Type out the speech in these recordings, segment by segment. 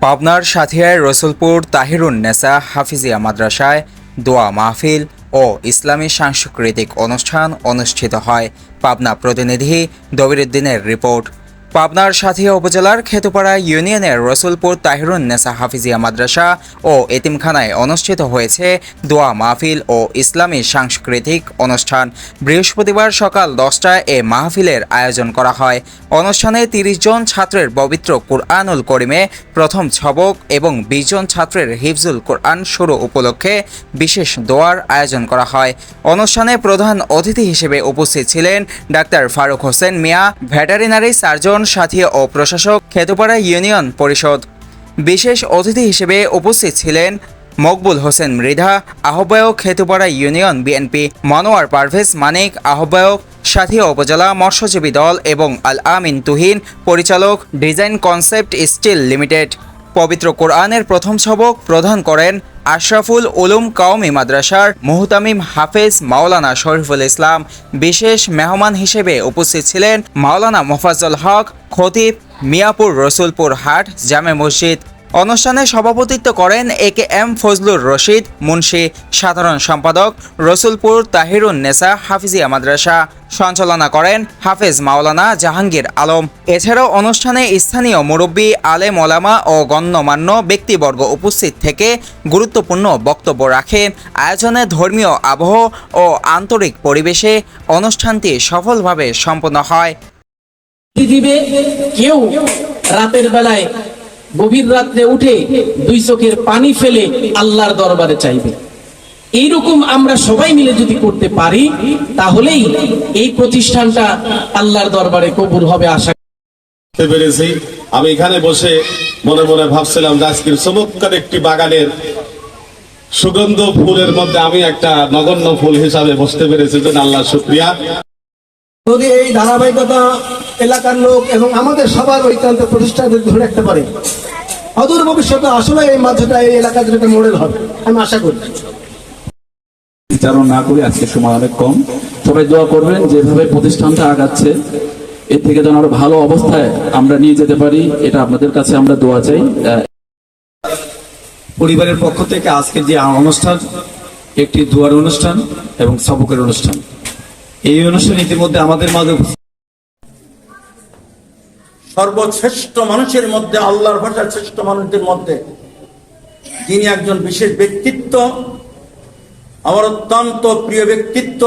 পাবনার সাথিয়ায় রসুলপুর তাহিরুন নেসা হাফিজিয়া মাদ্রাসায় দোয়া মাহফিল ও ইসলামী সাংস্কৃতিক অনুষ্ঠান অনুষ্ঠিত হয়। পাবনা প্রতিনিধি দবিরুদ্দিনের রিপোর্ট। পাবনার সাথিয়া উপজেলার খেতুপাড়া ইউনিয়নের রসুলপুর তাহিরুন নেসা হাফিজিয়া মাদ্রাসা ও এতিমখানায় অনুষ্ঠিত হয়েছে দোয়া মাহফিল ও ইসলামী সাংস্কৃতিক অনুষ্ঠান। বৃহস্পতিবার সকাল 10টায় এ মাহফিলের আয়োজন করা হয়। অনুষ্ঠানে 30 জন ছাত্রের পবিত্র কুরআনুল করিমে প্রথম ছবক এবং 20 জন ছাত্রের হিফজুল কুরআন শুরু উপলক্ষে বিশেষ দোয়ার আয়োজন করা হয়। অনুষ্ঠানে প্রধান অতিথি হিসেবে উপস্থিত ছিলেন ডাক্তার ফারুক হোসেন মিয়া, ভেটেরিনারি সার্জন, সাথিয়া ও প্রশাসক, খেতুপাড়া ইউনিয়ন পরিষদ। বিশেষ অতিথি হিসেবে উপস্থিত ছিলেন মকবুল হোসেন মৃধা, আহ্বায়ক, খেতুপাড়া ইউনিয়ন বিএনপি, মনোয়ার পারভেজ মানিক, আহ্বায়ক, সাথিয়া উপজেলা মৎস্যজীবী দল এবং আল আমিন তুহিন, পরিচালক, ডিজাইন কনসেপ্ট স্টিল লিমিটেড। পবিত্র কোরআনের প্রথম ছবক প্রদান করেন আশরাফুল উলুম কওমি মাদ্রাসার মুহতামিম হাফেজ মাওলানা শরীফুল ইসলাম। বিশেষ মেহমান হিসেবে উপস্থিত ছিলেন মাওলানা মোফাজ্জল হক, খতিব, মিয়াপুর রসুলপুর হাট জামে মসজিদ। অনুষ্ঠানে সভাপতিত্ব করেন AKM ফজলুর রশিদ মুন্সি, সাধারণ সম্পাদক রসুলপুর তাহিরুন নেসা হাফিজিয়া মাদ্রাসা। সঞ্চালনা করেন হাফেজ মাওলানা জাহাঙ্গীর আলম। এছাড়াও অনুষ্ঠানে স্থানীয় মুরব্বী, আলেম ওলামা ও গণ্যমান্য ব্যক্তিবর্গ উপস্থিত থেকে গুরুত্বপূর্ণ বক্তব্য রাখেন। আয়োজনে ধর্মীয় আবহ ও আন্তরিক পরিবেশে অনুষ্ঠানটি সফলভাবে সম্পন্ন হয়। কেউ রাতের বেলায় গভীর রাত্রে উঠে 2 চোখের পানি ফেলে আল্লাহর দরবারে চাইবে। এইরকম আমরা সবাই মিলে যদি করতে পারি তাহলেই এই প্রতিষ্ঠানটা আল্লাহর দরবারে কবুল হবে আশা পেরেছি। আমি এখানে বসে মনে মনে ভাবছিলাম যে আজকের চমৎকার একটি বাগানের সুগন্ধ ফুলের মধ্যে আমি একটা নগণ্য ফুল হিসাবে বসতে পেরেছি। আল্লাহ শুকরিয়া। যদি এই ধারাবাহিকতা এলাকার লোক এবং আমাদের সবার ঐকান্ত প্রতিষ্ঠান ধরে রাখতে পারে, অদূর ভবিষ্যতে আসলে এই মাধ্যমে এই এলাকার জন্য একটা মডেল হবে আমি আশা করি। বিচারণ না করে আজকে সময় অনেক কম, সবাই দোয়া করবেন যেভাবে প্রতিষ্ঠানটা আগাচ্ছে এর থেকে যেন আরো ভালো অবস্থায় আমরা নিয়ে যেতে পারি, এটা আপনাদের কাছে আমরা দোয়া চাই। পরিবারের পক্ষ থেকে আজকে যে অনুষ্ঠান একটি দোয়ার অনুষ্ঠান এবং সবকের অনুষ্ঠান। এই অনুষ্ঠান ইতিমধ্যে আমাদের মাঝে সর্বশ্রেষ্ঠ মানুষের মধ্যে, আল্লাহর ভাষার শ্রেষ্ঠ মানুষদের মধ্যে যিনি একজন বিশেষ ব্যক্তিত্ব, আমার অত্যন্ত প্রিয় ব্যক্তিত্ব,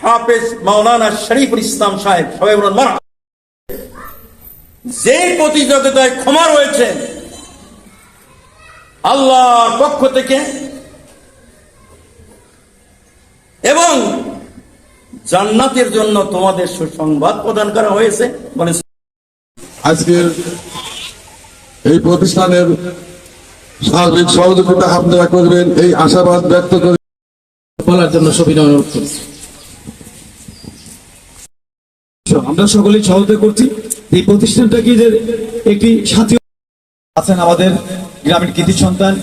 হাফেজ মাওলানা শরীফুল ইসলাম সাহেব। সবাই বলুন মারহাবা। যে প্রতিযোগিতায় ক্ষমা রয়েছে আল্লাহর পক্ষ থেকে এবং জান্নাতের জন্য তোমাদের সুসংবাদ প্রদান করা হয়েছে। আজকের এই প্রতিষ্ঠানের সার্বিক সহযোগিতা আপনারা করবেন এই আশাবাদ ব্যক্ত করে বলার জন্য সবিনয় অনুরোধ করছি। আমরা সকলেই সহযোগিতা করছি। এই প্রতিষ্ঠানটা কি যে একটি সাথী আছেন আমাদের গ্রামের কৃতি সন্তান